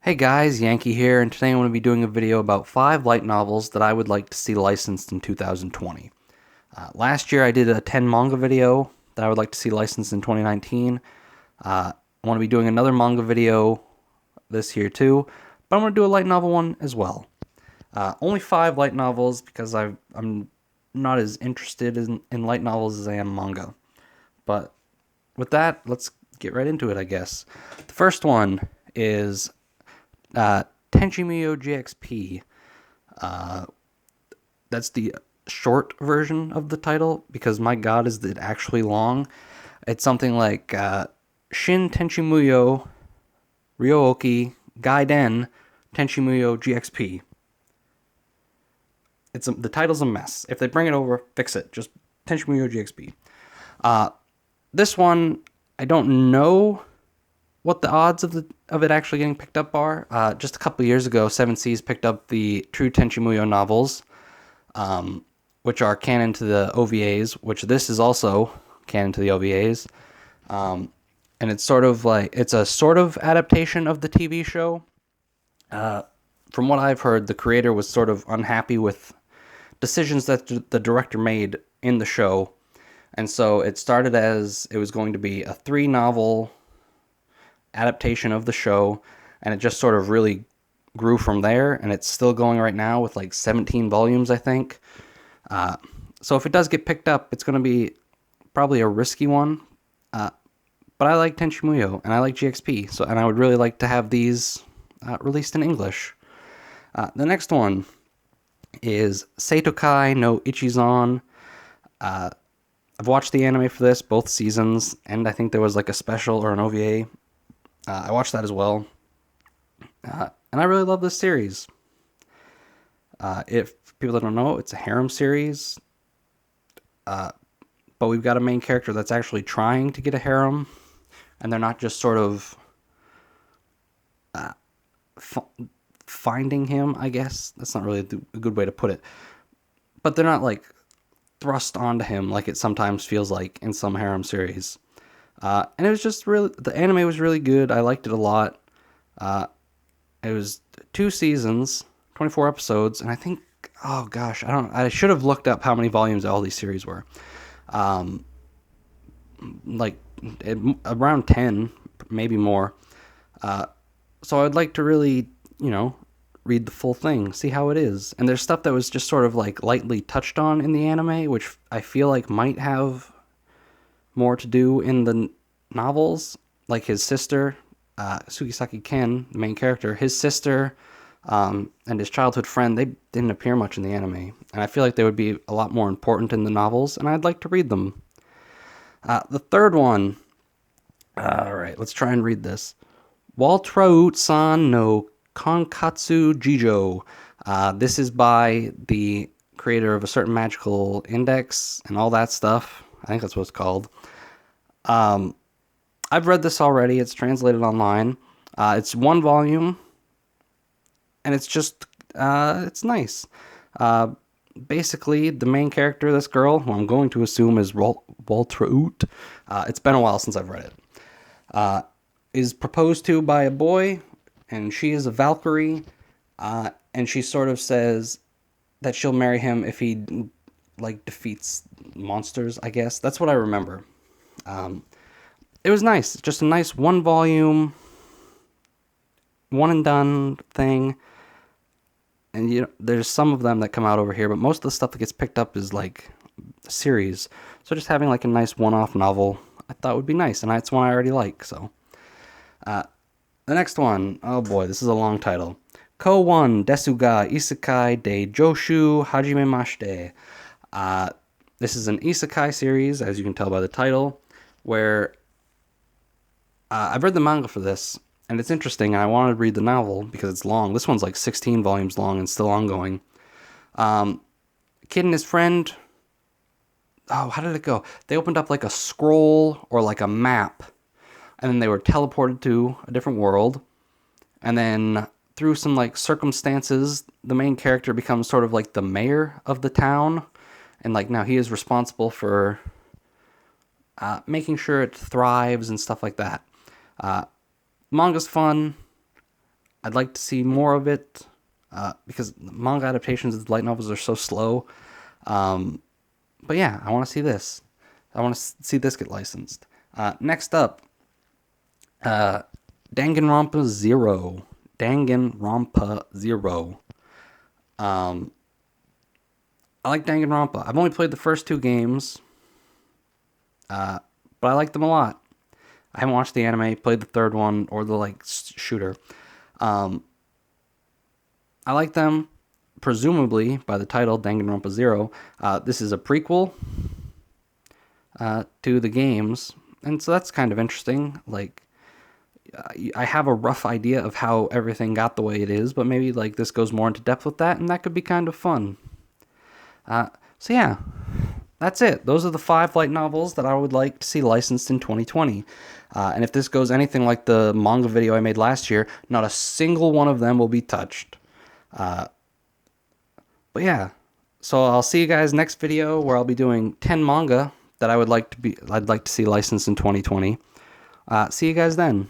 Hey guys, Yankee here, and today I'm going to be doing a video about 5 light novels that I would like to see licensed in 2020. Last year I did a 10 manga video that I would like to see licensed in 2019. I want to be doing another manga video this year too, but I'm going to do a light novel one as well. Only 5 light novels because I'm not as interested in light novels as I am manga. But with that, let's get right into it, I guess. The first one is Tenchi Muyo GXP. That's the short version of the title because my god, is it actually long? It's something like Shin Tenchi Muyo Ryooki Gaiden Tenchi Muyo GXP. The title's a mess. If they bring it over, fix it. Just Tenchi Muyo GXP. This one, I don't know what the odds of it actually getting picked up are. Just a couple years ago, Seven Seas picked up the True Tenchi Muyo novels, which are canon to the OVAs, which this is also canon to the OVAs. And it's a sort of adaptation of the TV show. From what I've heard, the creator was sort of unhappy with decisions that the director made in the show. And so it started as it was going to be a 3-novel adaptation of the show, and it just sort of really grew from there, and it's still going right now with like 17 volumes, I think. So if it does get picked up, it's going to be probably a risky one. But I like Tenchi Muyo, and I like GXP, and I would really like to have these released in English. The next one is Saito Chi no Ichi-zan. I've watched the anime for this, both seasons, and I think there was like a special or an OVA. I watched that as well. And I really love this series. If people don't know, it's a harem series. But we've got a main character that's actually trying to get a harem. And they're not just sort of finding him, I guess. That's not really a good way to put it. But they're not like thrust onto him like it sometimes feels like in some harem series. And it was just really, the anime was really good. I liked it a lot. It was 2 seasons, 24 episodes, and I think, oh gosh, I should have looked up how many volumes all these series were. Around 10, maybe more. So I'd like to really, read the full thing, see how it is. And there's stuff that was just sort of like lightly touched on in the anime, which I feel like might have more to do in the novels, like his sister, Sugisaki Ken, the main character, his sister, and his childhood friend. They didn't appear much in the anime, and I feel like they would be a lot more important in the novels, and I'd like to read them. The third one, alright, let's try and read this. Waltraute-san no Katsuji Joe. This is by the creator of A Certain Magical Index and all that stuff. I think that's what it's called. I've read this already. It's translated online. It's 1 volume, and it's just, it's nice. Basically, the main character, this girl, who I'm going to assume is Waltraute, it's been a while since I've read it, is proposed to by a boy, and she is a Valkyrie, and she sort of says that she'll marry him if he defeats monsters, I guess. That's what I remember. It was nice. Just a nice 1 volume, one and done thing. And there's some of them that come out over here, but most of the stuff that gets picked up is like a series. So just having like a nice one-off novel, I thought would be nice, and it's one I already like. So, the next one, oh boy, this is a long title. Ko 1 Desu ga Isekai de Joshu Hajime Master. This is an isekai series, as you can tell by the title, where I've read the manga for this, and it's interesting, and I wanted to read the novel because it's long. This one's like 16 volumes long and still ongoing. Kid and his friend, how did it go? They opened up like a scroll or like a map, and then they were teleported to a different world, and then through some like circumstances, the main character becomes sort of like the mayor of the town, and like now he is responsible for making sure it thrives and stuff like that. Manga's fun. I'd like to see more of it because manga adaptations of light novels are so slow. But yeah, I want to see this. I want to see this get licensed. Next up, Danganronpa Zero. Danganronpa Zero. I like Danganronpa. I've only played the first 2 games, but I like them a lot. I haven't watched the anime, played the third one, or the shooter. I like them, presumably by the title Danganronpa Zero. This is a prequel to the games, and so that's kind of interesting. I have a rough idea of how everything got the way it is, but maybe this goes more into depth with that, and that could be kind of fun. So yeah, that's it. Those are the 5 light novels that I would like to see licensed in 2020. And if this goes anything like the manga video I made last year, not a single one of them will be touched. But yeah, so I'll see you guys next video where I'll be doing 10 manga that I'd like to see licensed in 2020. See you guys then.